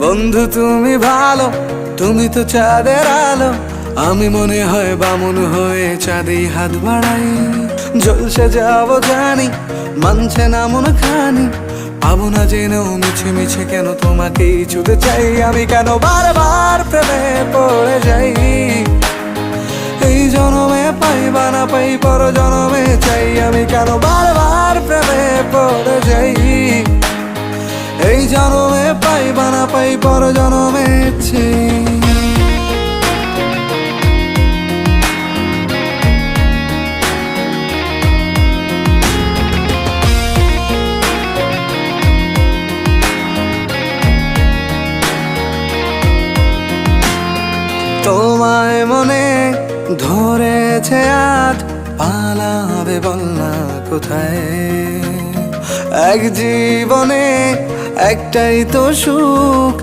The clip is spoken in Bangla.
বন্ধু তুমি ভালো, তুমি তো চাঁদের আলো। আমি মনে হয় বামুন হয়ে চাঁদে হাত বাড়াই। জলসে যাবো জানি, মানছে না মন খানি। পাবো না জেনেও মিছে মিছে কেন তোমাকেই ছুতে চাই। আমি কেন বারবার প্রেমে পড়ে যাই। এই জনমে পাই বা না পাই, পর জনমে চাই। আমি কেন বারবার প্রেমে পড়ে যাই। এই জনমে পাই বা না পাই, পর জনমে চাই। তোমায় মনে ধরেছে আজ, পালাবে বল না কোথায়। এক জীবনে একটাই তো সুখ,